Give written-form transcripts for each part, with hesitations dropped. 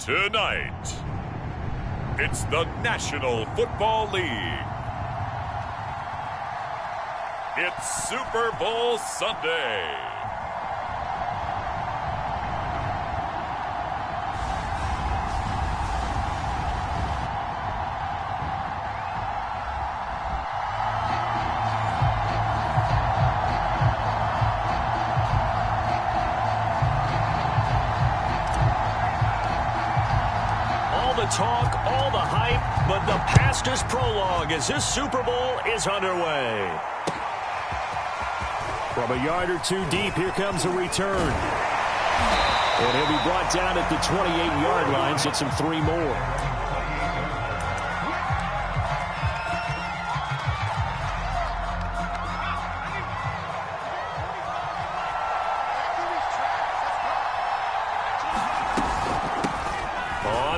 Tonight, it's the National Football League. It's Super Bowl Sunday. Talk, all the hype, but the past is prologue as this Super Bowl is underway. From a yard or two deep, here comes a return. And he'll be brought down at the 28-yard line, so it's some 3 more.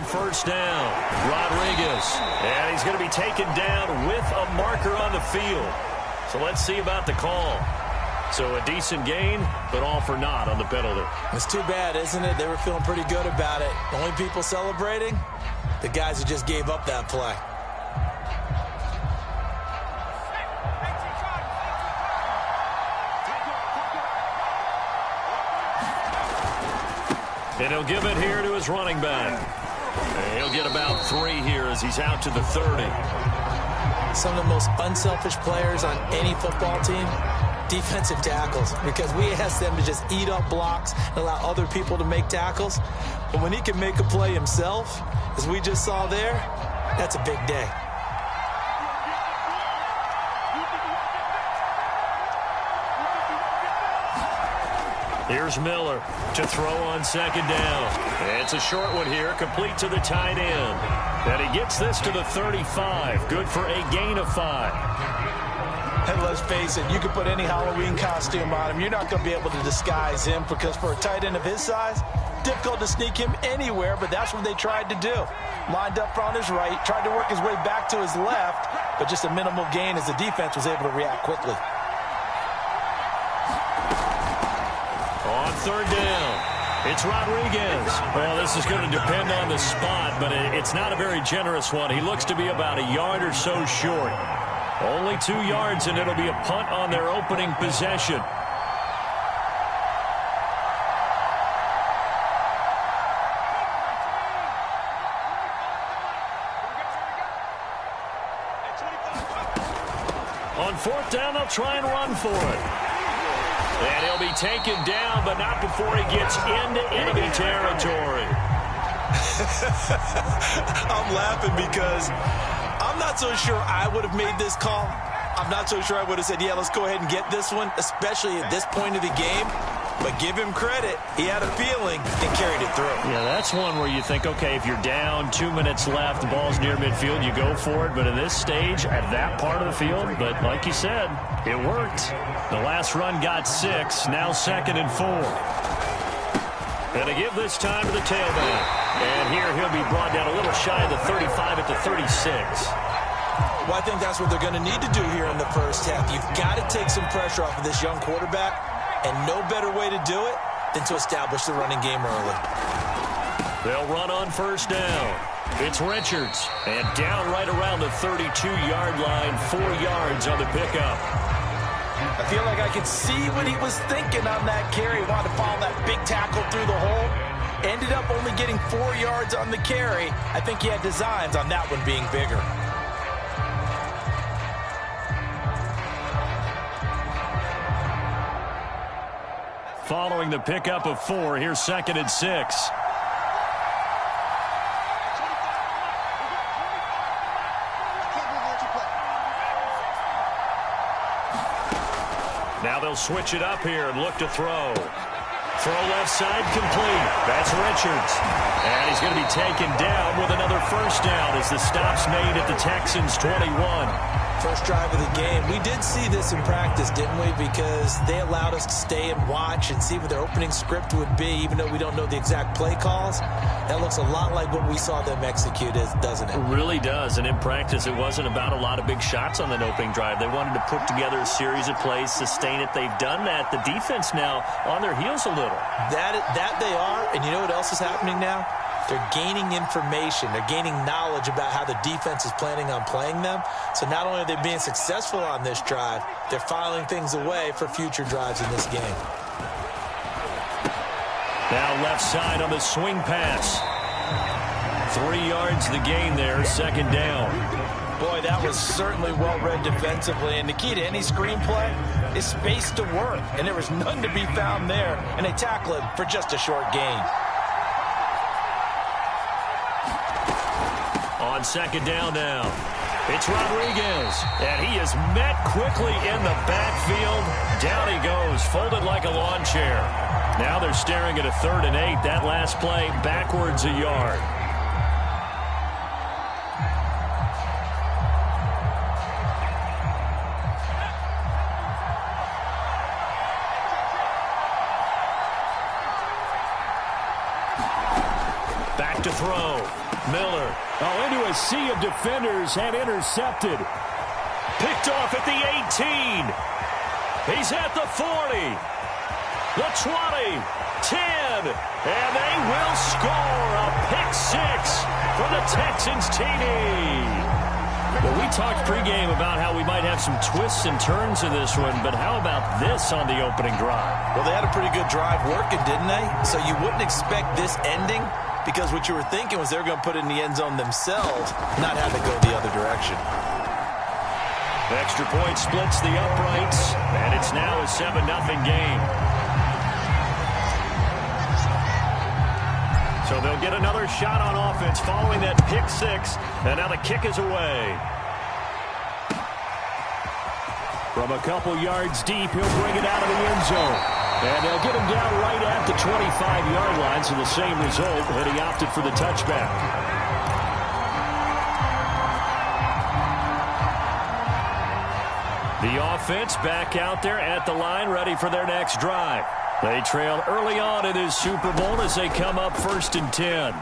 First down, Rodriguez, and he's going to be taken down with a marker on the field. So let's see about the call. So a decent gain, but all for naught on the penalty. It's too bad, isn't it? They were feeling pretty good about it. The only people celebrating, the guys who just gave up that play. And he'll give it here to his running back. He'll get about 3 here as he's out to the 30. Some of the most unselfish players on any football team, defensive tackles, because we ask them to just eat up blocks and allow other people to make tackles. But when he can make a play himself, as we just saw there, that's a big day. Here's Miller to throw on second down. It's a short one here, complete to the tight end. And he gets this to the 35. Good for a gain of 5. And let's face it, you can put any Halloween costume on him. You're not going to be able to disguise him because for a tight end of his size, difficult to sneak him anywhere, but that's what they tried to do. Lined up on his right, tried to work his way back to his left, but just a minimal gain as the defense was able to react quickly. On third down, it's Rodriguez. Well, this is going to depend on the spot, but it's not a very generous one. He looks to be about a yard or so short. Only 2 yards, and it'll be a punt on their opening possession. On fourth down, they'll try and run for it. And he'll be taken down, but not before he gets into enemy territory. I'm laughing because I'm not so sure I would have made this call. I'm not so sure I would have said, yeah, let's go ahead and get this one, especially at this point of the game. But give him credit. He had a feeling and carried it through. Yeah, that's one where you think, okay, if you're down, 2 minutes left, the ball's near midfield, you go for it. But in this stage, at that part of the field, but like you said, it worked. The last run got 6, now 2nd and 4. And to give this time to the tailback. And here he'll be brought down a little shy of the 35 at the 36. Well, I think that's what they're going to need to do here in the first half. You've got to take some pressure off of this young quarterback. And no better way to do it than to establish the running game early. They'll run on first down. It's Richards. And down right around the 32-yard line, 4 yards on the pickup. I feel like I could see what he was thinking on that carry. He wanted to follow that big tackle through the hole. Ended up only getting 4 yards on the carry. I think he had designs on that one being bigger. Following the pickup of 4, here's 2nd and 6. Now they'll switch it up here and look to throw. Throw left side complete. That's Richards. And he's going to be taken down with another first down as the stop's made at the Texans' 21. First drive of the game. We did see this in practice, didn't we? Because they allowed us to stay and watch and see what their opening script would be, even though we don't know the exact play calls. That looks a lot like what we saw them execute, doesn't it? It really does. And in practice, it wasn't about a lot of big shots on that opening drive. They wanted to put together a series of plays, sustain it. They've done that. The defense now on their heels a little. That they are. And you know what else is happening now? they're gaining information. They're gaining knowledge about how the defense is planning on playing them. So not only are they being successful on this drive, they're filing things away for future drives in this game. Now left side on the swing pass. 3 yards the gain there, second down. Boy, that was certainly well-read defensively. And the key to any screenplay is space to work. And there was none to be found there. And they tackle it for just a short gain. On second down now, it's Rodriguez. And he is met quickly in the backfield. Down he goes, folded like a lawn chair. Now they're staring at a 3rd and 8. That last play, backwards a yard. Back to throw. Miller. Oh, into a sea of defenders and intercepted. Picked off at the 18. He's at the 40. The 20. 10. And they will score a pick 6 for the Texans TD. Well, we talked pregame about how we might have some twists and turns in this one, but how about this on the opening drive? Well, they had a pretty good drive working, didn't they? So you wouldn't expect this ending, because what you were thinking was they were going to put it in the end zone themselves, not have it go the other direction. Extra point splits the uprights, and it's now a 7-0 game. So they'll get another shot on offense following that pick 6, and now the kick is away. From a couple yards deep, he'll bring it out of the end zone. And they'll get him down right at the 25-yard line, so the same result, but he opted for the touchback. The offense back out there at the line, ready for their next drive. They trail early on in this Super Bowl as they come up 1st and 10. And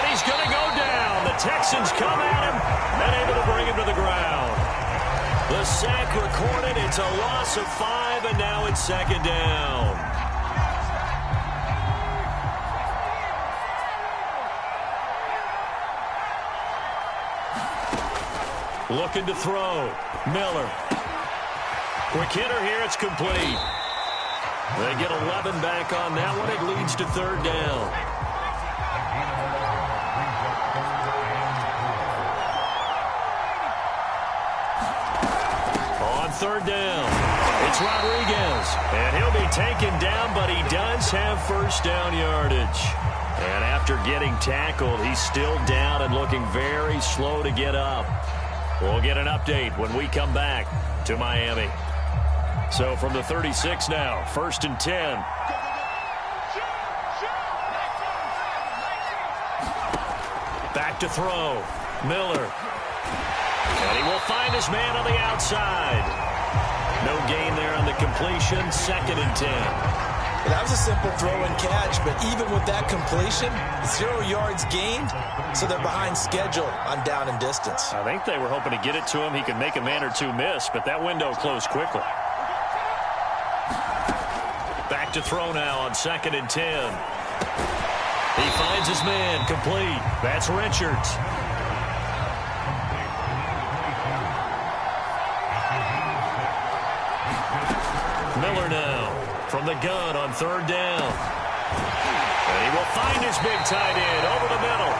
he's going to go down. The Texans come at him and able to bring him to the ground. The sack recorded. It's a loss of 5, and now it's 2nd down. Looking to throw. Miller. Quick hitter here. It's complete. They get 11 back on that one. It leads to 3rd down. On 3rd down, it's Rodriguez. And he'll be taken down, but he does have 1st down yardage. And after getting tackled, he's still down and looking very slow to get up. We'll get an update when we come back to Miami. So from the 36 now, 1st and 10. Back to throw. Miller. And he will find his man on the outside. No gain there on the completion. 2nd and 10. That was a simple throw and catch, but even with that completion, 0 yards gained, so they're behind schedule on down and distance. I think they were hoping to get it to him. He could make a man or two miss, but that window closed quickly. Back to throw now on 2nd and 10. He finds his man, complete. That's Richards. Miller now from the gun on 3rd down. And he will find his big tight end over the middle.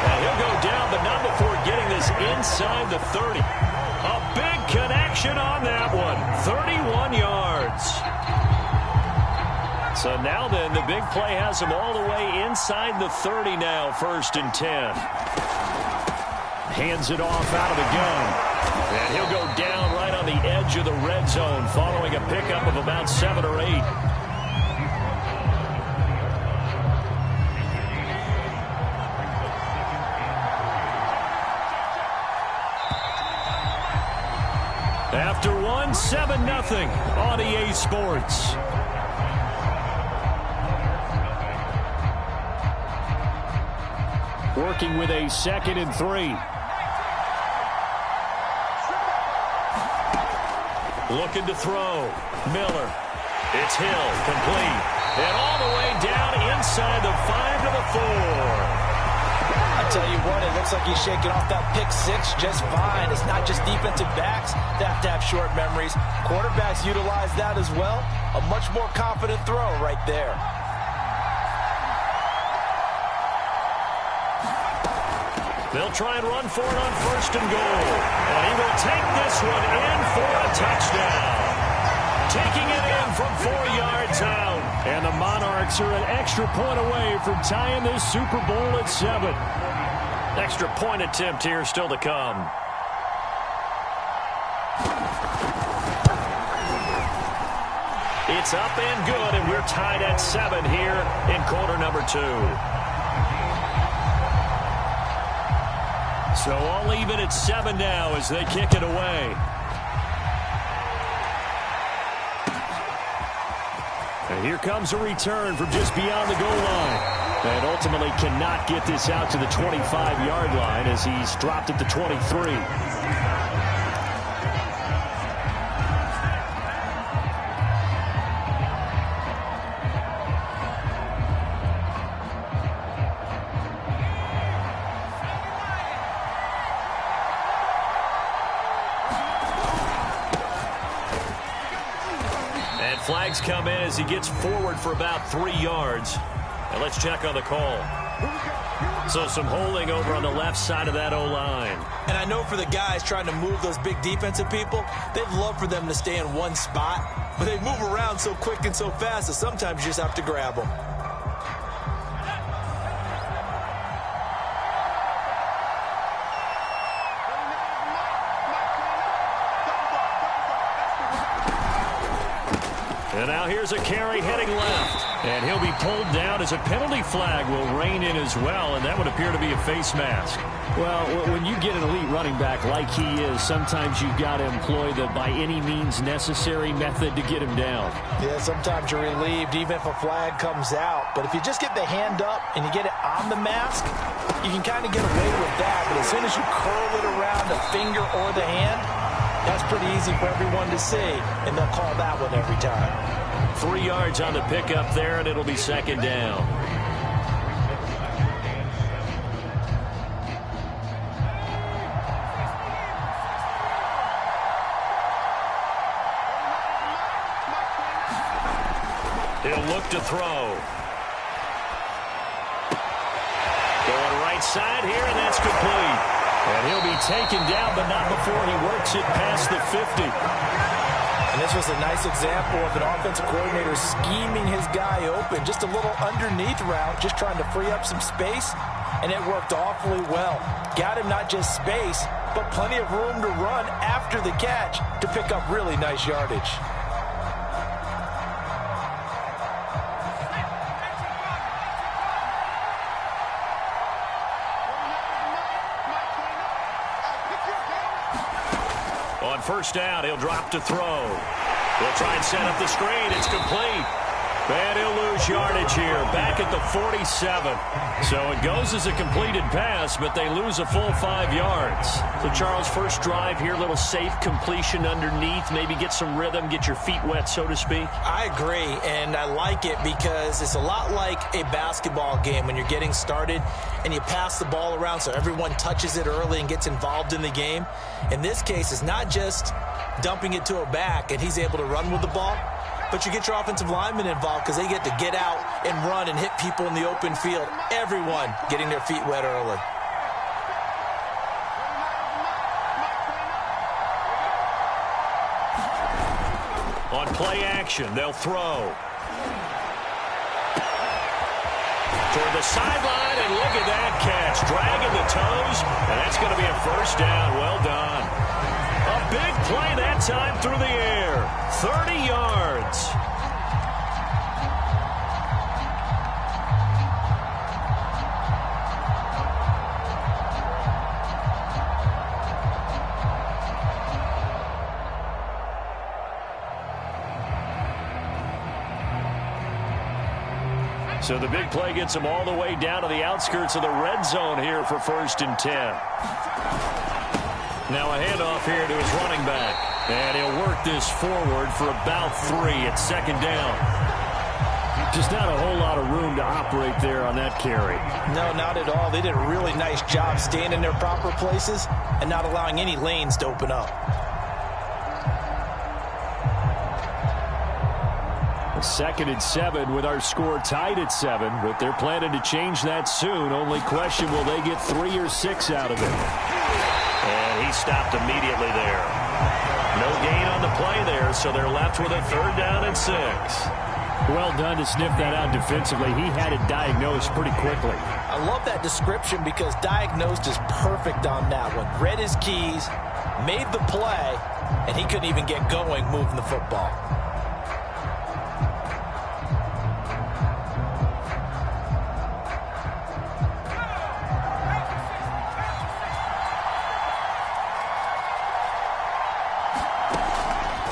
And he'll go down, but not before getting this inside the 30. A big connection on that one. 31 yards. So now then, the big play has him all the way inside the 30 now, 1st and 10. Hands it off out of the gun. And he'll go down right on the edge of the red zone following a pickup of about 7 or 8. After one, 7-0 on EA Sports. Working with a 2nd and 3. Looking to throw. Miller. It's Hill, complete. And all the way down inside the 5 to the I tell you what, it looks like he's shaking off that pick six just fine. It's not just defensive backs that have to have short memories. Quarterbacks utilize that as well. A much more confident throw right there. They'll try and run for it on 1st and goal. And he will take this one in for a touchdown. Taking it in from 4 yards out. And the Monarchs are an extra point away from tying this Super Bowl at 7. Extra point attempt here still to come. It's up and good, and we're tied at 7 here in quarter number 2. So all even at 7 now as they kick it away. And here comes a return from just beyond the goal line. And ultimately cannot get this out to the 25-yard line as he's dropped at the 23. Flags come in as he gets forward for about 3 yards. And let's check on the call. So some holding over on the left side of that O-line. And I know for the guys trying to move those big defensive people, they'd love for them to stay in one spot. But they move around so quick and so fast that sometimes you just have to grab them. And now here's a carry heading left. And he'll be pulled down as a penalty flag will rein in as well, and that would appear to be a face mask. Well, when you get an elite running back like he is, sometimes you've got to employ the by any means necessary method to get him down. Yeah, sometimes you're relieved even if a flag comes out. But if you just get the hand up and you get it on the mask, you can kind of get away with that. But as soon as you curl it around the finger or the hand, that's pretty easy for everyone to see, and they'll call that one every time. 3 yards on the pickup there, and it'll be 2nd down. He'll look to throw. Going right side here, and that's complete. And he'll be taken down, but not before he works it past the 50. And this was a nice example of an offensive coordinator scheming his guy open. Just a little underneath route, just trying to free up some space, and it worked awfully well. Got him not just space, but plenty of room to run after the catch to pick up really nice yardage. On 1st down, he'll drop to throw. He'll try and set up the screen. It's complete. And he'll lose yardage here, back at the 47. So it goes as a completed pass, but they lose a full 5 yards. So, Charles, first drive here, little safe completion underneath, maybe get some rhythm, get your feet wet, so to speak. I agree, and I like it because it's a lot like a basketball game when you're getting started and you pass the ball around so everyone touches it early and gets involved in the game. In this case, it's not just dumping it to a back and he's able to run with the ball, but you get your offensive linemen involved because they get to get out and run and hit people in the open field. Everyone getting their feet wet early. On play action, they'll throw. Toward the sideline, and look at that catch. Dragging the toes, and that's going to be a 1st down. Well done. A big play that time through the air. 30 yards. So the big play gets him all the way down to the outskirts of the red zone here for 1st and 10. Now a handoff here to his running back. And he'll work this forward for about 3 at 2nd down. Just not a whole lot of room to operate there on that carry. No, not at all. They did a really nice job staying in their proper places and not allowing any lanes to open up. Second and 7 with our score tied at 7, but they're planning to change that soon. Only question, will they get 3 or 6 out of it? And he stopped immediately there. No gain on the play there, so they're left with a 3rd down and 6. Well done to sniff that out defensively. He had it diagnosed pretty quickly. I love that description because diagnosed is perfect on that one. Read his keys, made the play, and he couldn't even get going moving the football.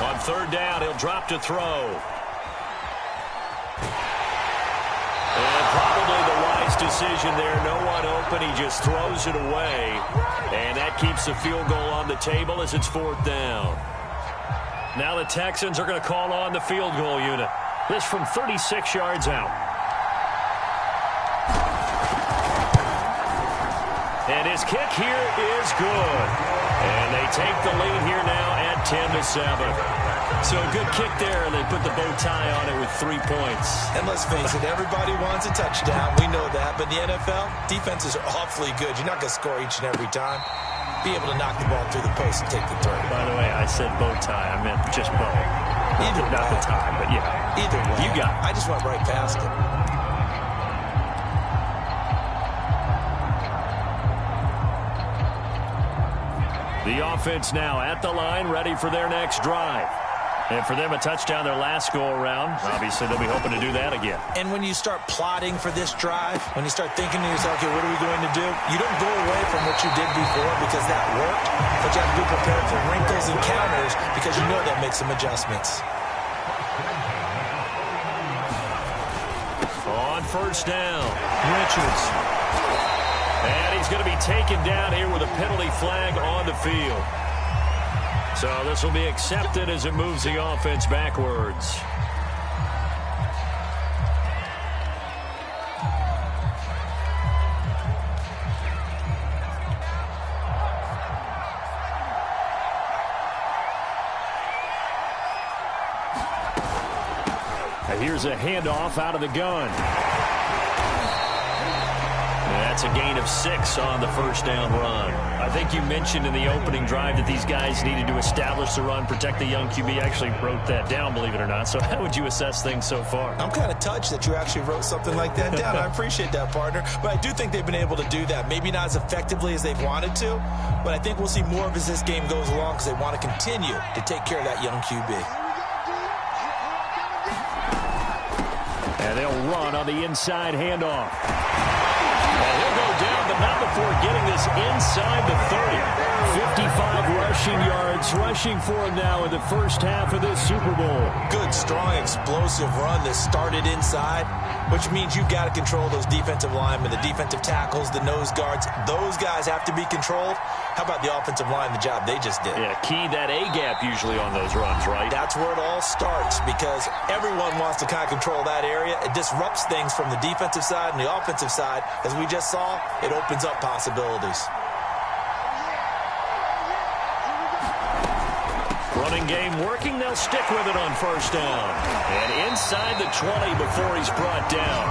On 3rd down, he'll drop to throw. And probably the wise decision there. No one open. He just throws it away. And that keeps the field goal on the table as it's 4th down. Now the Texans are going to call on the field goal unit. This from 36 yards out. And his kick here is good. And they take the lead here now at 10-7. So a good kick there, and they put the bow tie on it with 3 points. And let's face it, everybody wants a touchdown. We know that. But in the NFL, defenses are awfully good. You're not going to score each and every time. Be able to knock the ball through the post and take the throw. By the way, I said bow tie. I meant just bow. Not the tie, but yeah. Either way. You got it. I just went right past it. The offense now at the line, ready for their next drive. And for them, a touchdown their last go-around. Obviously, they'll be hoping to do that again. And when you start plotting for this drive, when you start thinking to yourself, okay, what are we going to do? You don't go away from what you did before because that worked, but you have to be prepared for wrinkles and counters because you know that makes some adjustments. On 1st down, Richards. And he's going to be taken down here with a penalty flag on the field. So this will be accepted as it moves the offense backwards. Now here's a handoff out of the gun. That's a gain of 6 on the 1st down run. I think you mentioned in the opening drive that these guys needed to establish the run, protect the young QB. I actually wrote that down, believe it or not. So how would you assess things so far? I'm kind of touched that you actually wrote something like that down. I appreciate that, partner. But I do think they've been able to do that. Maybe not as effectively as they've wanted to, but I think we'll see more of as this game goes along because they want to continue to take care of that young QB. And they'll run on the inside handoff. And he'll go down, but not before getting this inside the 30. 55 rushing yards, rushing for him now in the first half of this Super Bowl. Good, strong, explosive run that started inside, which means you've got to control those defensive linemen, the defensive tackles, the nose guards. Those guys have to be controlled. How about the offensive line, the job they just did? Yeah, key that A-gap usually on those runs, right? That's where it all starts because everyone wants to kind of control that area. It disrupts things from the defensive side and the offensive side. As we just saw, it opens up possibilities. Running game working. They'll stick with it on 1st down. And inside the 20 before he's brought down.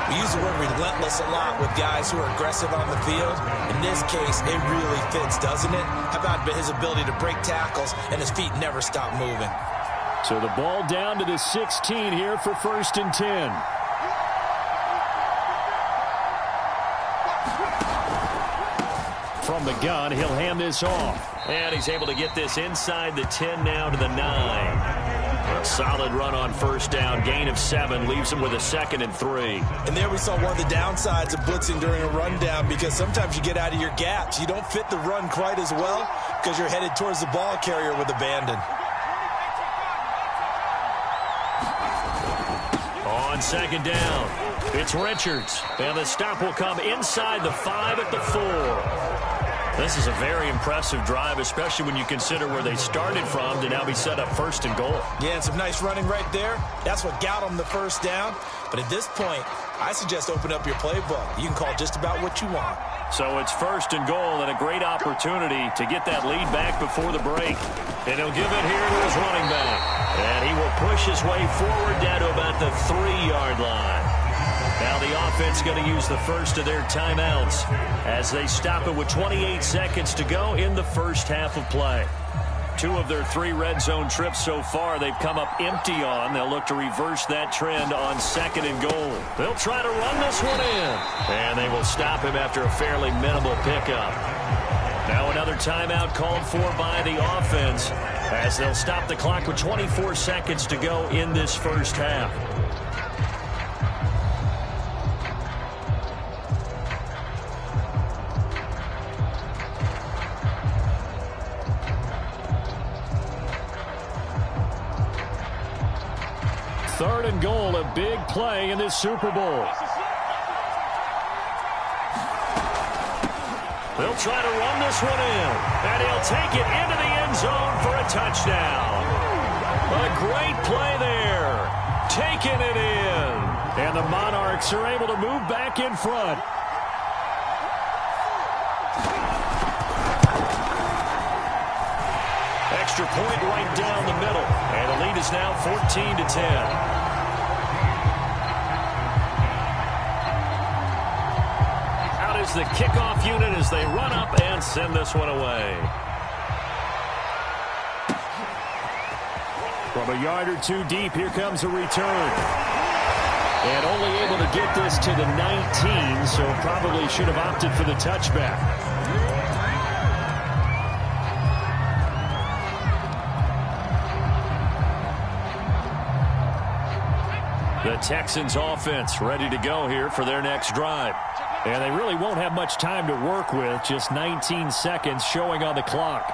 We use the word relentless a lot with guys who are aggressive on the field. In this case, it really fits, doesn't it? How about his ability to break tackles and his feet never stop moving? So the ball down to the 16 here for 1st and 10. From the gun, he'll hand this off. And he's able to get this inside the 10 now to the 9. A solid run on 1st down. Gain of 7 leaves him with a 2nd and 3. And there we saw one of the downsides of blitzing during a rundown because sometimes you get out of your gaps. You don't fit the run quite as well because you're headed towards the ball carrier with abandon. On 2nd down, it's Richards. And the stop will come inside the 5 at the 4. This is a very impressive drive, especially when you consider where they started from to now be set up first and goal. Yeah, and some nice running right there. That's what got them the first down. But at this point, I suggest open up your playbook. You can call just about what you want. So it's first and goal and a great opportunity to get that lead back before the break. And he'll give it here to his running back. And he will push his way forward down to about the 3-yard line. Now the offense going to use the first of their timeouts as they stop it with 28 seconds to go in the first half of play. 2 of their 3 red zone trips so far they've come up empty on. They'll look to reverse that trend on second and goal. They'll try to run this one in. And they will stop him after a fairly minimal pickup. Now another timeout called for by the offense as they'll stop the clock with 24 seconds to go in this first half. Third and goal, a big play in this Super Bowl. They'll try to run this one in, and he'll take it into the end zone for a touchdown. A great play there, taking it in. And the Monarchs are able to move back in front. Extra point right down the middle, and the lead is now 14-10. The kickoff unit as they run up and send this one away. From a yard or 2 deep, here comes a return. And only able to get this to the 19, so probably should have opted for the touchback. The Texans offense ready to go here for their next drive. And they really won't have much time to work with, just 19 seconds showing on the clock.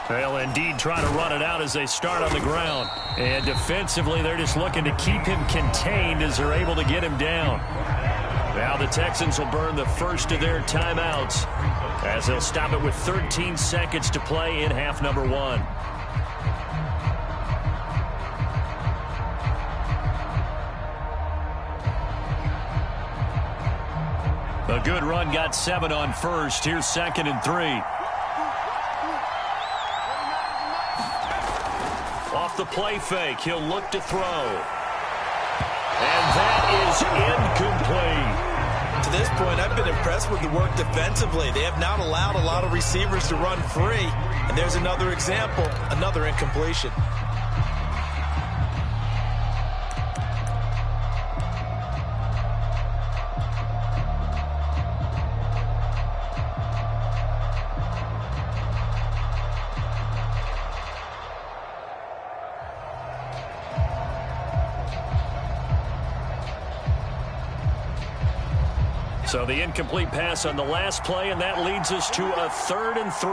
They'll indeed try to run it out as they start on the ground. And defensively, they're just looking to keep him contained as they're able to get him down. Now the Texans will burn the first of their timeouts as they'll stop it with 13 seconds to play in half number 1. A good run got 7 on first. Here's 2nd and 3. Off the play fake, he'll look to throw. And that is incomplete. To this point, I've been impressed with the work defensively. They have not allowed a lot of receivers to run free. And there's another example, another incompletion. So the incomplete pass on the last play, and that leads us to a 3rd and 3.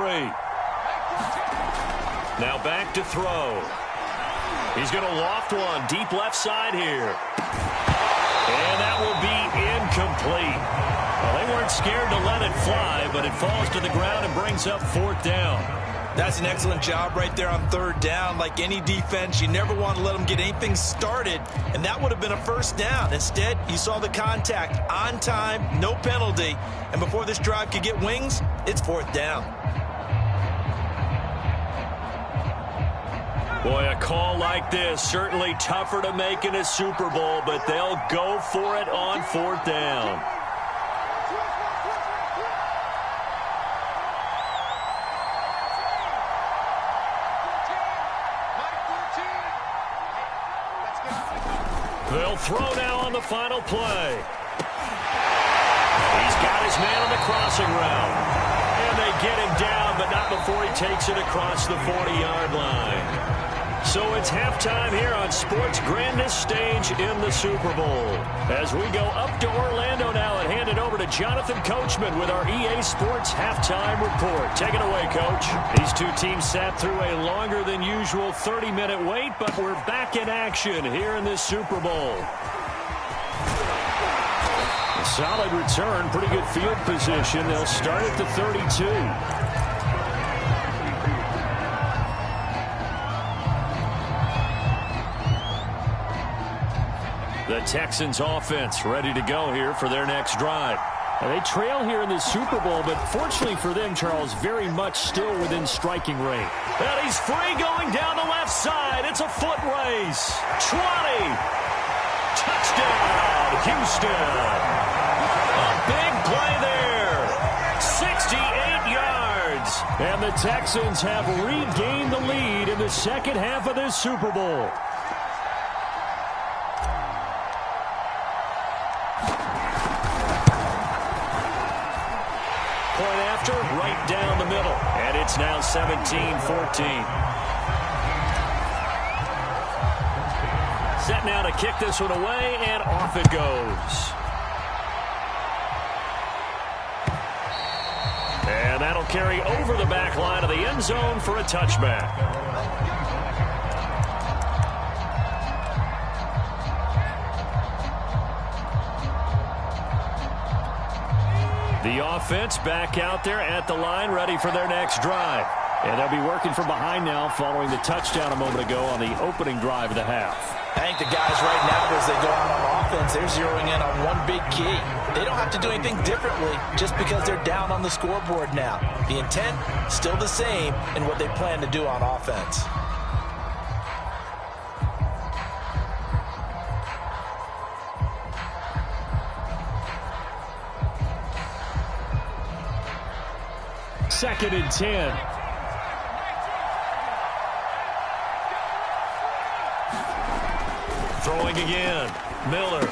Now back to throw. He's going to loft one deep left side here. And that will be incomplete. Well, they weren't scared to let it fly, but it falls to the ground and brings up 4th down. That's an excellent job right there on 3rd down. Like any defense, you never want to let them get anything started, and that would have been a 1st down. Instead, you saw the contact on time, no penalty, and before this drive could get wings, it's 4th down. Boy, a call like this, certainly tougher to make in a Super Bowl, but they'll go for it on 4th down. They'll throw now on the final play. He's got his man on the crossing route. And they get him down, but not before he takes it across the 40-yard line. So it's halftime here on sports' grandest stage in the Super Bowl. As we go up to Orlando now and hand it over to Jonathan Coachman with our EA Sports Halftime Report. Take it away, Coach. These two teams sat through a longer than usual 30-minute wait, but we're back in action here in this Super Bowl. Solid return, pretty good field position. They'll start at the 32. The Texans offense ready to go here for their next drive. They trail here in the Super Bowl, but fortunately for them, Charles, very much still within striking range. And he's free going down the left side. It's a foot race. 20. Touchdown, Houston. A big play there. 68 yards. And the Texans have regained the lead in the second half of this Super Bowl. Right down the middle. And it's now 17-14. Set now to kick this one away, and off it goes. And that'll carry over the back line of the end zone for a touchback. The offense back out there at the line, ready for their next drive. And they'll be working from behind now following the touchdown a moment ago on the opening drive of the half. I think the guys right now, as they go out on offense, they're zeroing in on one big key. They don't have to do anything differently just because they're down on the scoreboard now. The intent, still the same in what they plan to do on offense. Second and 10. Throwing again. Miller.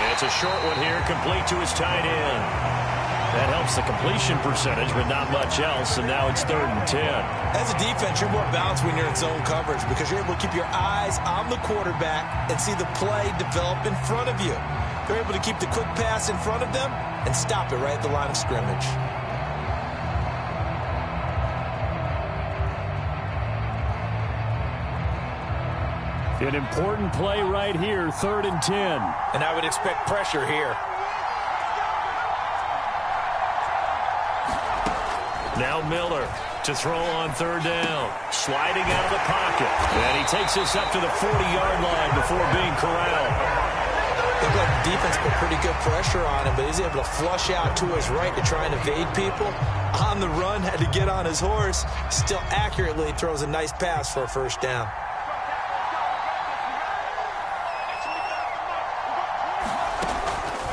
It's a short one here, complete to his tight end. That helps the completion percentage, but not much else, and now it's 3rd and 10. As a defense, you're more balanced when you're in zone coverage because you're able to keep your eyes on the quarterback and see the play develop in front of you. They're able to keep the quick pass in front of them and stop it right at the line of scrimmage. An important play right here, 3rd and 10. And I would expect pressure here. Now Miller to throw on 3rd down. Sliding out of the pocket. And he takes this up to the 40-yard line before being corralled. Looked like the defense put pretty good pressure on him, but he's able to flush out to his right to try and evade people. On the run, had to get on his horse. Still accurately throws a nice pass for a first down.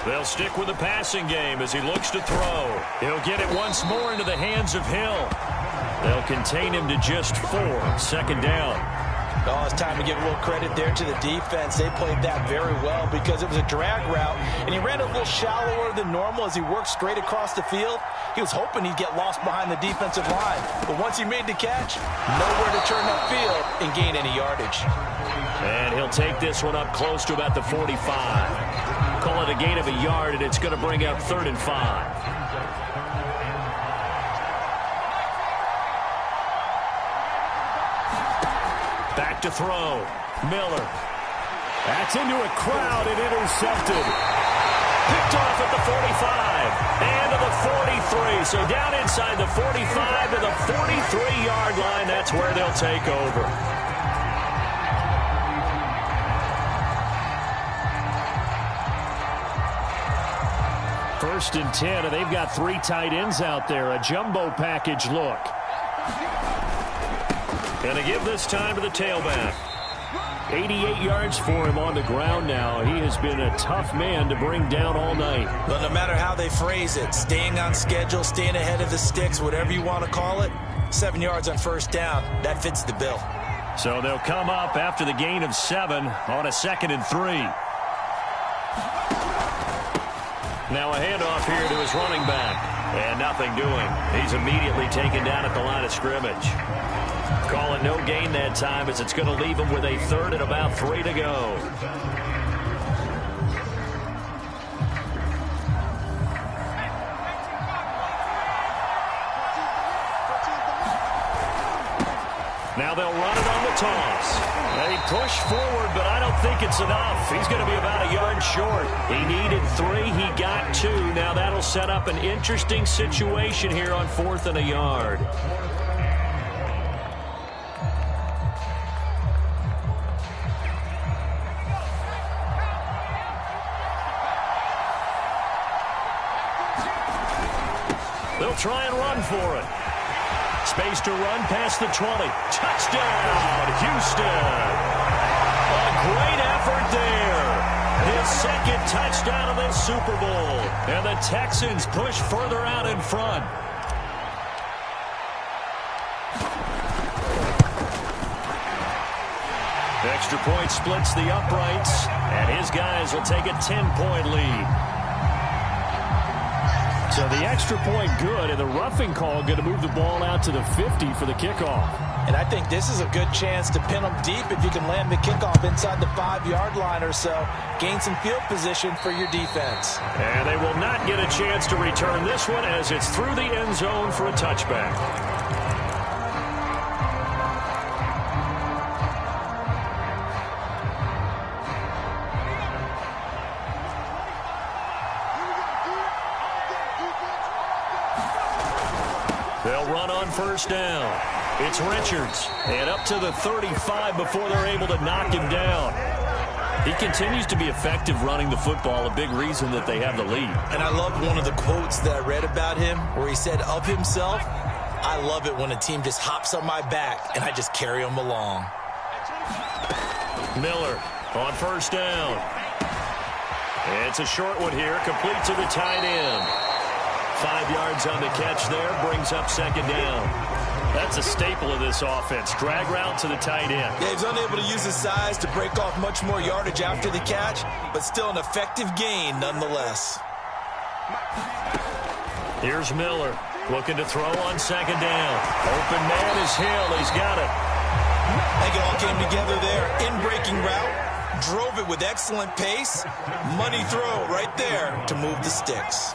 They'll stick with the passing game as he looks to throw. He'll get it once more into the hands of Hill. They'll contain him to just 4. 2nd down. Oh, it's time to give a little credit there to the defense. They played that very well because it was a drag route, and he ran a little shallower than normal as he worked straight across the field. He was hoping he'd get lost behind the defensive line, but once he made the catch, nowhere to turn upfield and gain any yardage. And he'll take this one up close to about the 45. Call it a gain of a yard, and it's going to bring up 3rd and 5. Back to throw. Miller. That's into a crowd and intercepted. Picked off at the 45 and to the 43. So down inside the 45 to the 43-yard line. That's where they'll take over. First and 10, and they've got 3 tight ends out there. A jumbo package look. Going to give this time to the tailback. 88 yards for him on the ground now. He has been a tough man to bring down all night. But no matter how they phrase it, staying on schedule, staying ahead of the sticks, whatever you want to call it, 7 yards on first down, that fits the bill. So they'll come up after the gain of 7 on a 2nd and 3. Now a handoff here to his running back. And nothing doing. He's immediately taken down at the line of scrimmage. Call it no gain that time as it's going to leave him with a 3rd and about 3 to go. Now they'll run it on the toss. They push forward, but I don't think it's enough. He's going to be about a yard short. He needed 3. He got 2. Now that'll set up an interesting situation here on 4th and a yard. They'll try and run for it. Space to run past the 20. Touchdown, Houston. A great effort there. His second touchdown of this Super Bowl. And the Texans push further out in front. Extra point splits the uprights. And his guys will take a 10-point lead. So the extra point good, and the roughing call going to move the ball out to the 50 for the kickoff. And I think this is a good chance to pin them deep if you can land the kickoff inside the 5-yard line or so. Gain some field position for your defense. And they will not get a chance to return this one as it's through the end zone for a touchback. They'll run on first down. It's Richards. And up to the 35 before they're able to knock him down. He continues to be effective running the football, a big reason that they have the lead. And I love one of the quotes that I read about him where he said of himself, "I love it when a team just hops on my back and I just carry them along." Miller on first down. It's a short one here, complete to the tight end. 5 yards on the catch there, brings up second down. That's a staple of this offense. Drag route to the tight end. Yeah, he's unable to use his size to break off much more yardage after the catch, but still an effective gain nonetheless. Here's Miller looking to throw on second down. Open man is Hill. He's got it. I think it all came together there. In-breaking route, drove it with excellent pace. Money throw right there to move the sticks.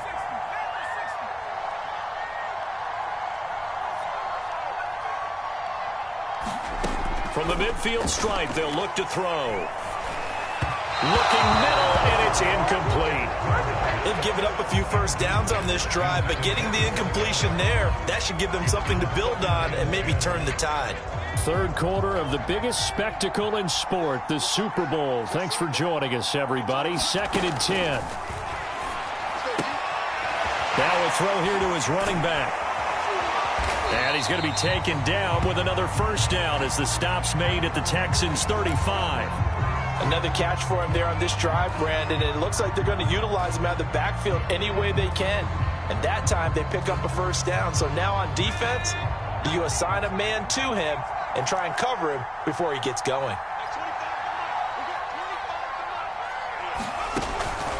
From the midfield stripe, they'll look to throw. Looking middle, and it's incomplete. They've given up a few first downs on this drive, but getting the incompletion there, that should give them something to build on and maybe turn the tide. Third quarter of the biggest spectacle in sport, the Super Bowl. Thanks for joining us, everybody. 2nd and 10. Now a throw here to his running back. And he's going to be taken down with another first down as the stop's made at the Texans' 35. Another catch for him there on this drive, Brandon. And it looks like they're going to utilize him out of the backfield any way they can. And that time they pick up a first down. So now on defense, you assign a man to him and try and cover him before he gets going.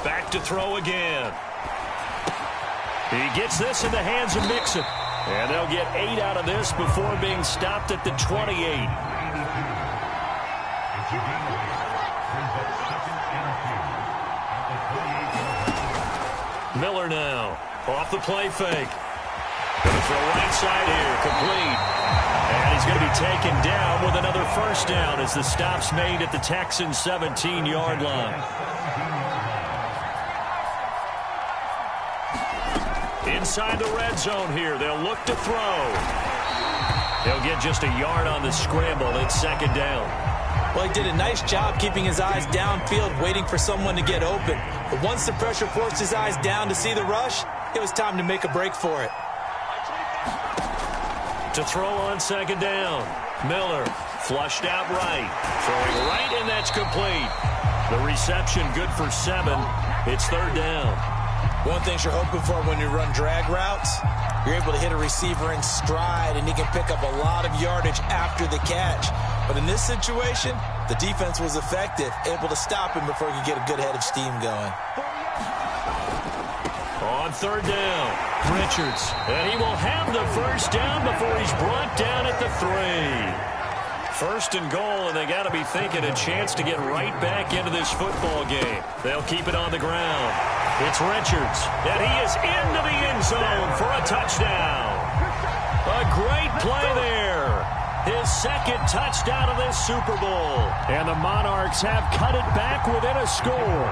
Back to throw again. He gets this in the hands of Mixon. And they'll get 8 out of this before being stopped at the 28. Miller now off the play fake. Going to throw right side here, complete. And he's going to be taken down with another first down as the stop's made at the Texans' 17-yard line. Inside the red zone here, they'll look to throw. They'll get just a yard on the scramble. It's second down. Well, he did a nice job keeping his eyes downfield, waiting for someone to get open. But once the pressure forced his eyes down to see the rush, it was time to make a break for it. To throw on second down. Miller flushed out right. Throwing right, and that's complete. The reception good for 7. It's third down. One thing you're hoping for when you run drag routes, you're able to hit a receiver in stride, and he can pick up a lot of yardage after the catch. But in this situation, the defense was effective, able to stop him before he could get a good head of steam going. On third down, Richards. And he will have the first down before he's brought down at the 3. First and goal, and they got to be thinking a chance to get right back into this football game. They'll keep it on the ground. It's Richards, and he is into the end zone for a touchdown. A great play there. His second touchdown of this Super Bowl. And the Monarchs have cut it back within a score.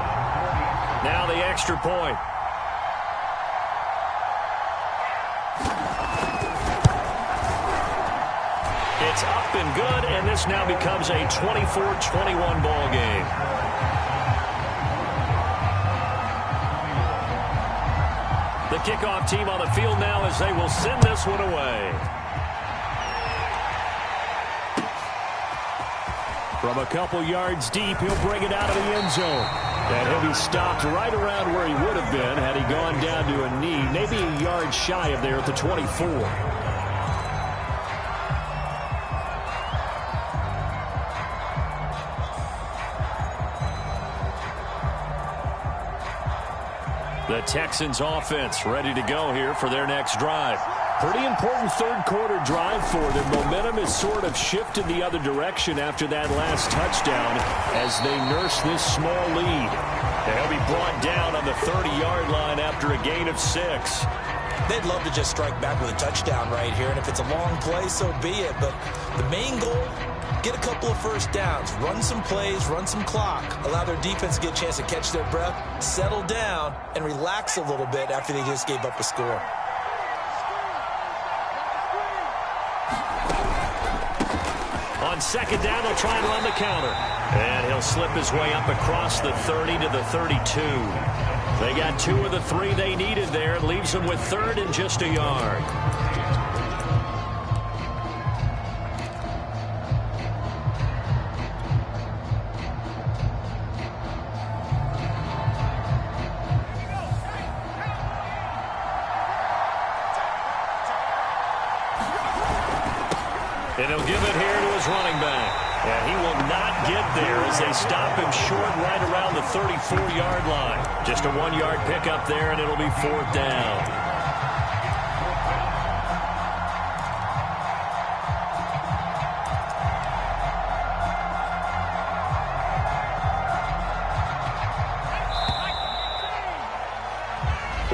extra point. It's up and good, and this now becomes a 24-21 ball game. The kickoff team on the field now as they will send this one away. From a couple yards deep, he'll bring it out of the end zone. And he'll be stopped right around where he would have been had he gone down to a knee, maybe a yard shy of there at the 24. The Texans offense ready to go here for their next drive. Pretty important third quarter drive for them. Momentum has sort of shifted the other direction after that last touchdown as they nurse this small lead. They'll be brought down on the 30-yard line after a gain of 6. They'd love to just strike back with a touchdown right here, and if it's a long play, so be it. But the main goal, get a couple of first downs, run some plays, run some clock, allow their defense to get a chance to catch their breath, settle down, and relax a little bit after they just gave up a score. On second down, they'll try and run the counter. And he'll slip his way up across the 30 to the 32. They got 2 of the 3 they needed there. It leaves them with third and just a yard. And he'll give it here to his running back. And he will not get there as they stop him short right around the 34-yard line. Just a 1-yard pickup there, and it'll be 4th down.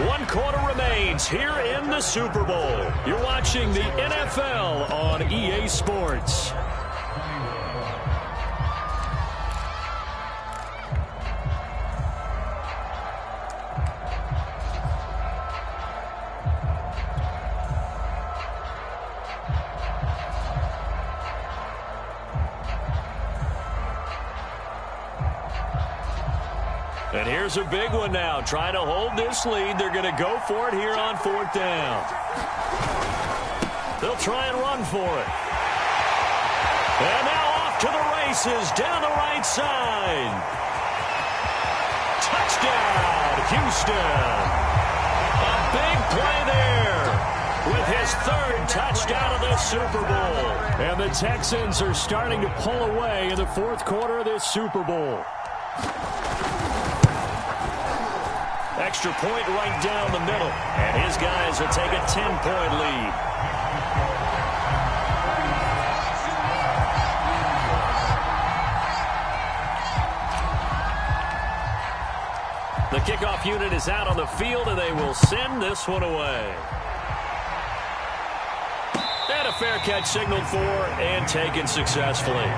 One quarter remains here in the Super Bowl. You're watching the NFL on EA Sports. And here's a big one now. Trying to hold this lead. They're going to go for it here on 4th down. They'll try and run for it. And now off to the races down the right side. Touchdown, Houston. A big play there with his 3rd touchdown of this Super Bowl. And the Texans are starting to pull away in the 4th quarter of this Super Bowl. Extra point right down the middle. And his guys will take a 10-point lead. The kickoff unit is out on the field, and they will send this one away. And a fair catch signaled for and taken successfully.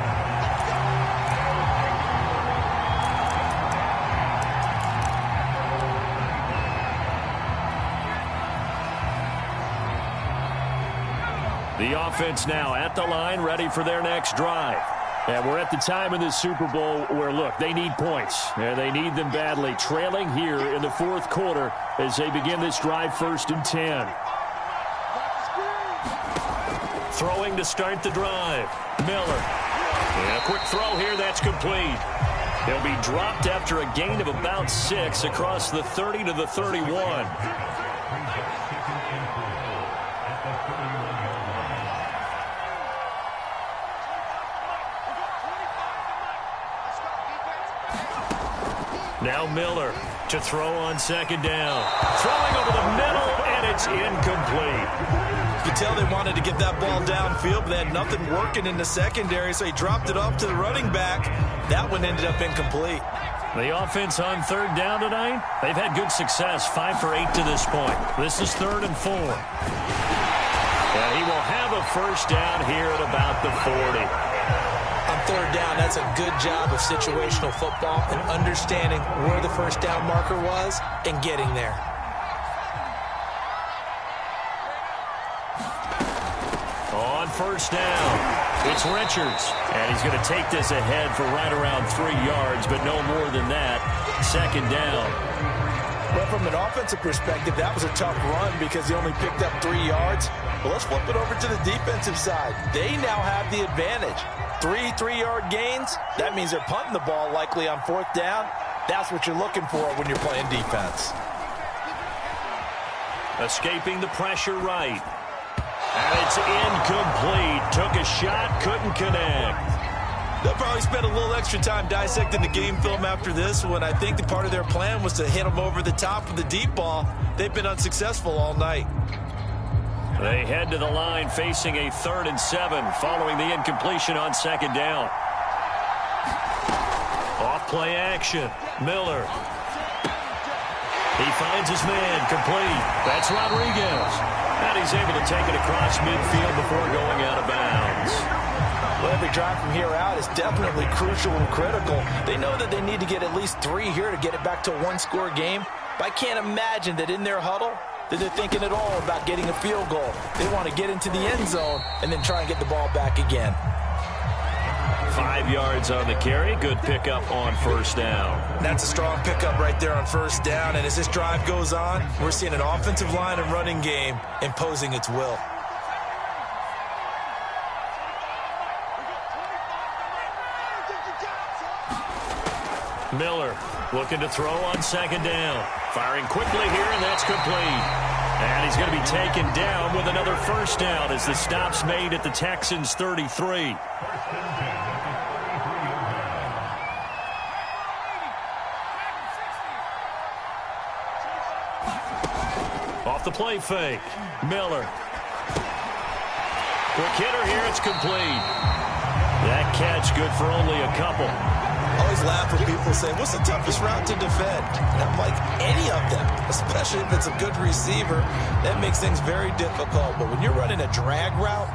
The offense now at the line, ready for their next drive. And we're at the time in this Super Bowl where, look, they need points. And they need them badly. Trailing here in the 4th quarter as they begin this drive 1st and 10. Throwing to start the drive. Miller. And a quick throw here, that's complete. He'll be dropped after a gain of about 6 across the 30 to the 31. Now Miller to throw on second down. Throwing over the middle, and it's incomplete. You could tell they wanted to get that ball downfield, but they had nothing working in the secondary, so he dropped it off to the running back. That one ended up incomplete. The offense on 3rd down tonight, they've had good success, 5 for 8 to this point. This is 3rd and 4. And he will have a 1st down here at about the 40. I'm third down, that's a good job of situational football and understanding where the first down marker was and getting there. On first down, it's Richards. And he's going to take this ahead for right around 3 yards, but no more than that. Second down. Well, from an offensive perspective, that was a tough run because he only picked up 3 yards. Well, let's flip it over to the defensive side. They now have the advantage. 3 3-yard gains, that means they're punting the ball likely on fourth down. That's what you're looking for when you're playing defense. Escaping the pressure right. And it's incomplete. Took a shot, couldn't connect. They'll probably spend a little extra time dissecting the game film after this one. I think the part of their plan was to hit them over the top with the deep ball. They've been unsuccessful all night. They head to the line facing a 3rd and 7 following the incompletion on second down. Off play action. Miller. He finds his man complete. That's Rodriguez. And he's able to take it across midfield before going out of bounds. Well, every drive from here out is definitely crucial and critical. They know that they need to get at least 3 here to get it back to a one-score game. But I can't imagine that in their huddle that they're thinking at all about getting a field goal. They want to get into the end zone and then try and get the ball back again. 5 yards on the carry. Good pickup on first down. That's a strong pickup right there on first down. And as this drive goes on, we're seeing an offensive line and running game imposing its will. Miller looking to throw on second down. Firing quickly here, and that's complete. And he's going to be taken down with another first down as the stop's made at the Texans' 33. Off the play fake. Miller. Quick hitter here, it's complete. That catch good for only a couple. I always laugh when people say, what's the toughest route to defend? And I'm like, any of them, especially if it's a good receiver. That makes things very difficult. But when you're running a drag route,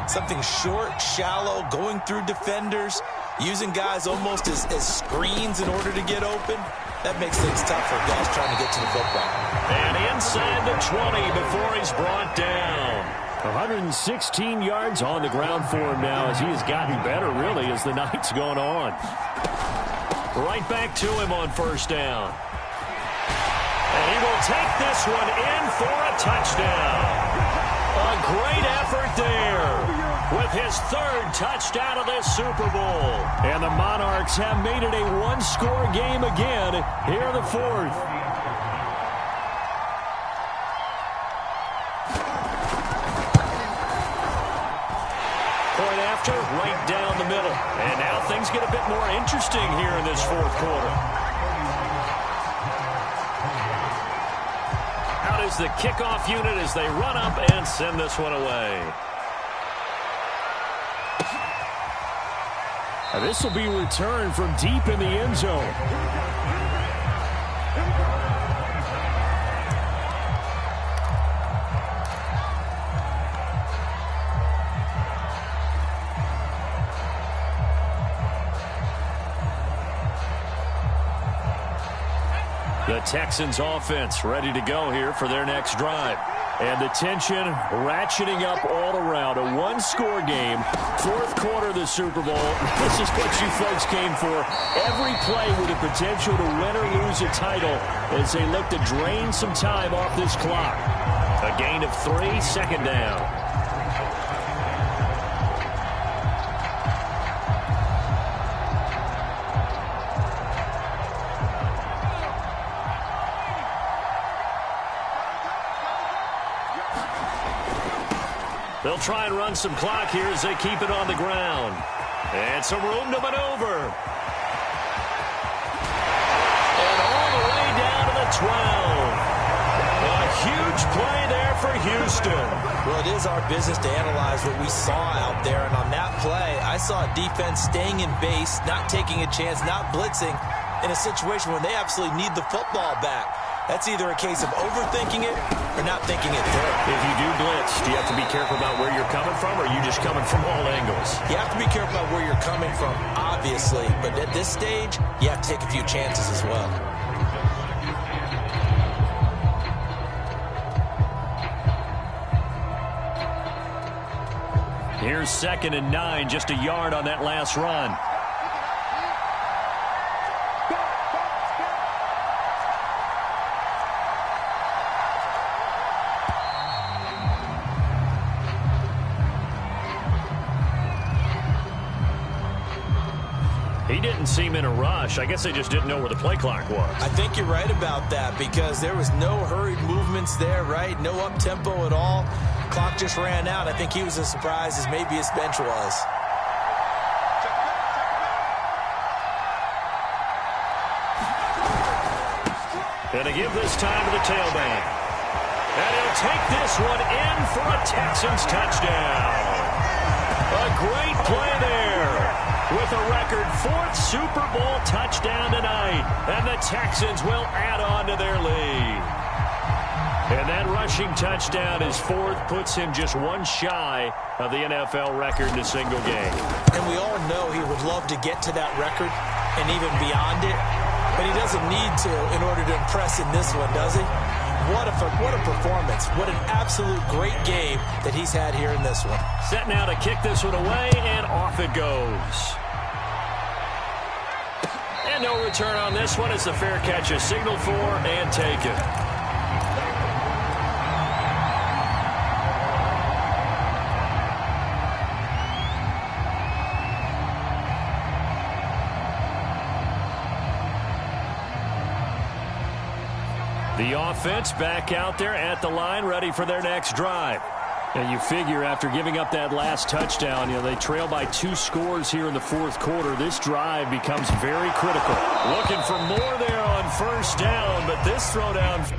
something short, shallow, going through defenders, using guys almost as screens in order to get open, that makes things tough for guys trying to get to the football. And inside the 20 before he's brought down. 116 yards on the ground for him now as he has gotten better, really, as the night's gone on. Right back to him on first down. And he will take this one in for a touchdown. A great effort there with his 3rd touchdown of this Super Bowl. And the Monarchs have made it a one-score game again here in the 4th. Right down the middle. And now things get a bit more interesting here in this 4th quarter. Out is the kickoff unit as they run up and send this one away. Now this will be returned from deep in the end zone. The Texans offense ready to go here for their next drive. And the tension ratcheting up all around. A one-score game, 4th quarter of the Super Bowl. This is what you folks came for. Every play with the potential to win or lose a title as they look to drain some time off this clock. A gain of 3, second down. They'll try and run some clock here as they keep it on the ground. And some room to maneuver. And all the way down to the 12. A huge play there for Houston. Well, it is our business to analyze what we saw out there. And on that play, I saw a defense staying in base, not taking a chance, not blitzing in a situation where they absolutely need the football back. That's either a case of overthinking it or not thinking it through. If you do blitz, do you have to be careful about where you're coming from, or are you just coming from all angles? You have to be careful about where you're coming from, obviously. But at this stage, you have to take a few chances as well. Here's 2nd and 9, just a yard on that last run. He didn't seem in a rush. I guess they just didn't know where the play clock was. I think you're right about that because there was no hurried movements there, right? No up-tempo at all. Clock just ran out. I think he was as surprised as maybe his bench was. And to give this time to the tailback. And he'll take this one in for a Texans touchdown. A great play there. With a record 4th Super Bowl touchdown tonight. And the Texans will add on to their lead. And that rushing touchdown, his 4th, puts him just one shy of the NFL record in a single game. And we all know he would love to get to that record and even beyond it. But he doesn't need to in order to impress in this one, does he? What a performance. What an absolute great game that he's had here in this one. Set now to kick this one away, and off it goes. And no return on this one. It's a fair catch is signaled for and taken. The offense back out there at the line, ready for their next drive. And you figure after giving up that last touchdown, they trail by 2 scores here in the 4th quarter. This drive becomes very critical. Looking for more there on 1st down, but this throwdown...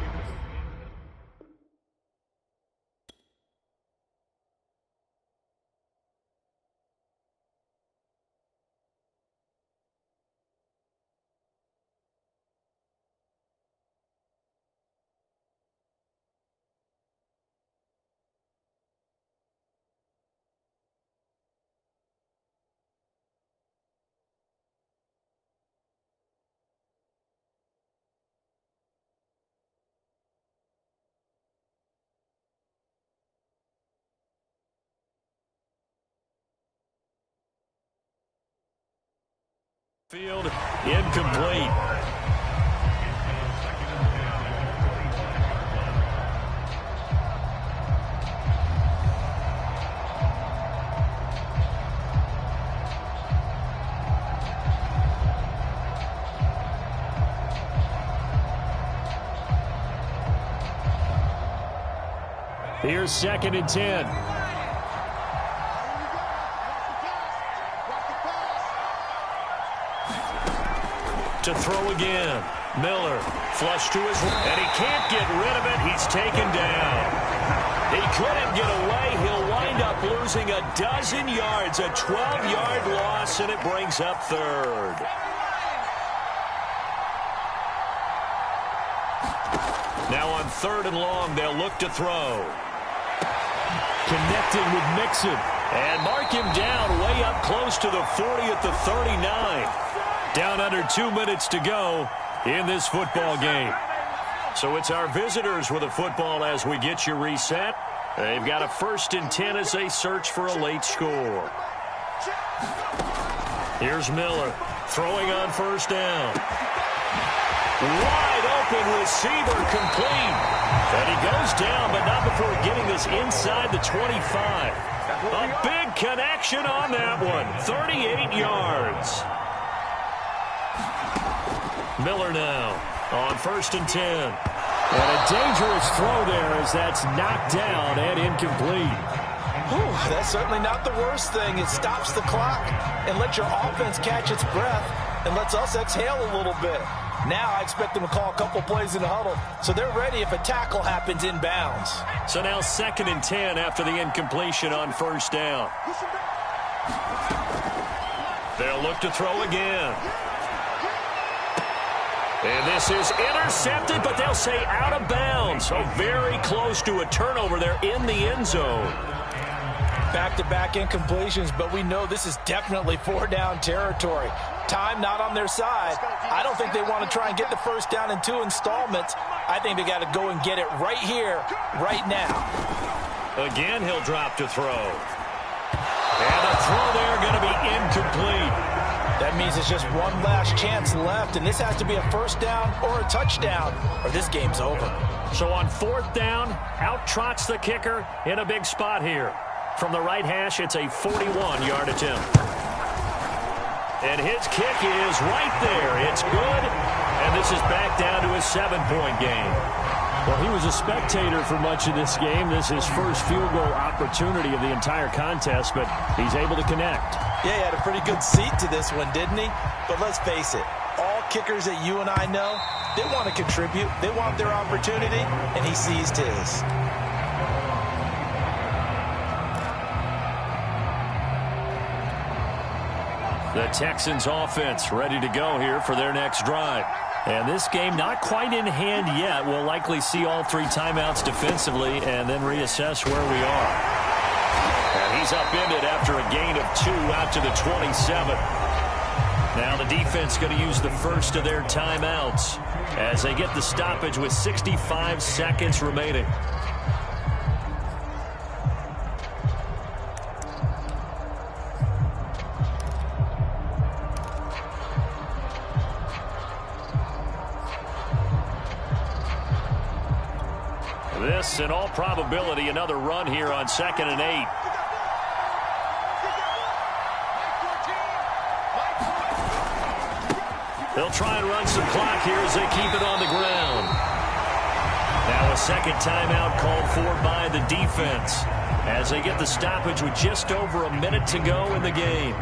Field incomplete. Here's 2nd and 10. To throw again. Miller flush to his right, and he can't get rid of it. He's taken down. He couldn't get away. He'll wind up losing a dozen yards, a 12-yard loss, and it brings up 3rd. Now on 3rd and long, they'll look to throw. Connecting with Mixon. And mark him down way up close to the 40 at the 39. Down under 2 minutes to go in this football game. So it's our visitors with the football as we get you reset. They've got a 1st and 10 as they search for a late score. Here's Miller throwing on 1st down. Wide open receiver complete. And he goes down, but not before getting this inside the 25. A big connection on that one. 38 yards. Miller now on 1st and 10. And a dangerous throw there as that's knocked down and incomplete. Whew, that's certainly not the worst thing. It stops the clock and lets your offense catch its breath and lets us exhale a little bit. Now I expect them to call a couple plays in the huddle, so they're ready if a tackle happens inbounds. So now 2nd and 10 after the incompletion on 1st down. They'll look to throw again. And this is intercepted, but they'll say out of bounds. So very close to a turnover there in the end zone. Back-to-back incompletions, but we know this is definitely four-down territory. Time not on their side. I don't think they want to try and get the first down in 2 installments. I think they got to go and get it right here, right now. Again, he'll drop to throw. And the throw there going to be incomplete. That means it's just one last chance left, and this has to be a first down or a touchdown, or this game's over. So on 4th down, out trots the kicker in a big spot here. From the right hash, it's a 41-yard attempt. And his kick is right there. It's good, and this is back down to a 7-point game. Well, he was a spectator for much of this game. This is his first field goal opportunity of the entire contest, but he's able to connect. Yeah, he had a pretty good seat to this one, didn't he? But let's face it, all kickers that you and I know, they want to contribute. They want their opportunity, and he seized his. The Texans offense ready to go here for their next drive. And this game not quite in hand yet. We'll likely see all 3 timeouts defensively and then reassess where we are. And he's upended after a gain of 2 out to the 27. Now the defense going to use the first of their timeouts as they get the stoppage with 65 seconds remaining. This, in all probability, another run here on 2nd and 8. They'll try and run some clock here as they keep it on the ground. Now a second timeout called for by the defense as they get the stoppage with just over a minute to go in the game.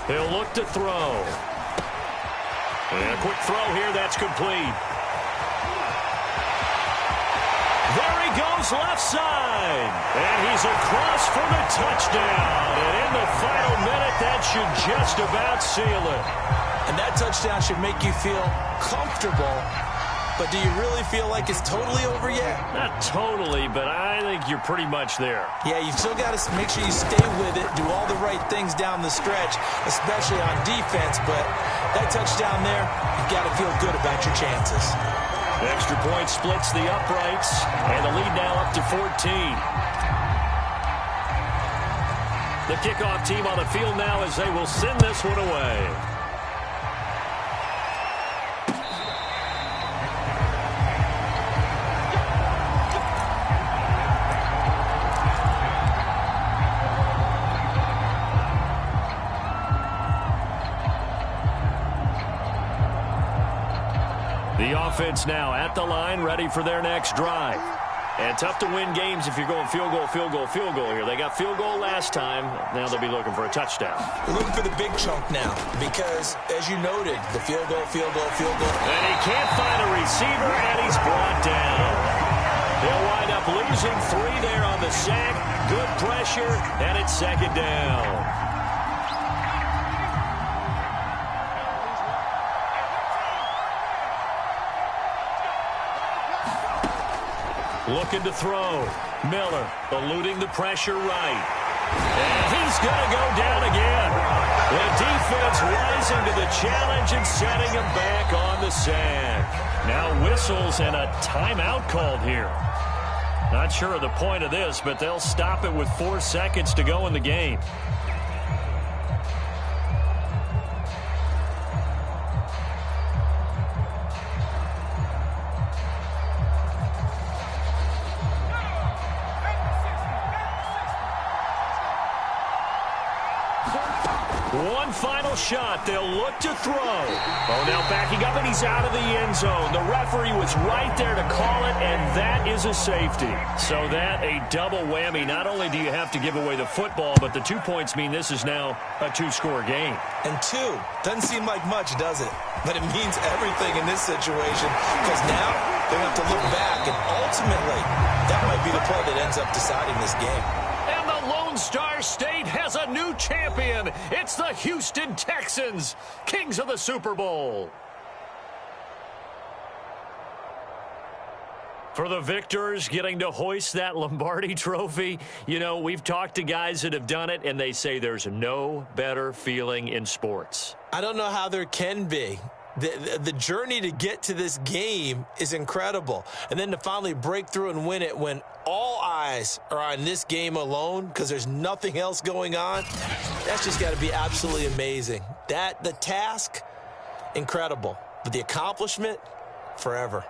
He'll look to throw. And a quick throw here, that's complete. There he goes left side. And he's across for the touchdown. And in the final minute, that should just about seal it. And that touchdown should make you feel comfortable. But do you really feel like it's totally over yet? Not totally, but I think you're pretty much there. Yeah, you've still got to make sure you stay with it, do all the right things down the stretch, especially on defense. But that touchdown there, you've got to feel good about your chances. The extra point splits the uprights, and the lead now up to 14. The kickoff team on the field now as they will send this one away. The offense now at the line, ready for their next drive. And tough to win games if you're going field goal, field goal, field goal here. They got field goal last time. Now they'll be looking for a touchdown. We're looking for the big chunk now because, as you noted, the field goal, field goal, field goal. And he can't find a receiver, and he's brought down. They'll wind up losing 3 there on the sack. Good pressure, and it's 2nd down. Looking to throw. Miller eluding the pressure right. And he's going to go down again. The defense rising to the challenge and setting him back on the sack. Now whistles and a timeout called here. Not sure of the point of this, but they'll stop it with 4 seconds to go in the game. One final shot. They'll look to throw. Oh, now backing up, and he's out of the end zone. The referee was right there to call it, and that is a safety. So that a double whammy. Not only do you have to give away the football, but the 2 points mean this is now a two-score game. And two, doesn't seem like much, does it? But it means everything in this situation, because now they have to look back, and ultimately, that might be the play that ends up deciding this game. And the Lone Star State has a new champion. It's the Houston Texans, kings of the Super Bowl. For the victors getting to hoist that Lombardi trophy, you know, we've talked to guys that have done it, and they say there's no better feeling in sports. I don't know how there can be. The journey to get to this game is incredible. And then to finally break through and win it when all eyes are on this game alone because there's nothing else going on, that's just got to be absolutely amazing. The task, incredible. But the accomplishment, forever.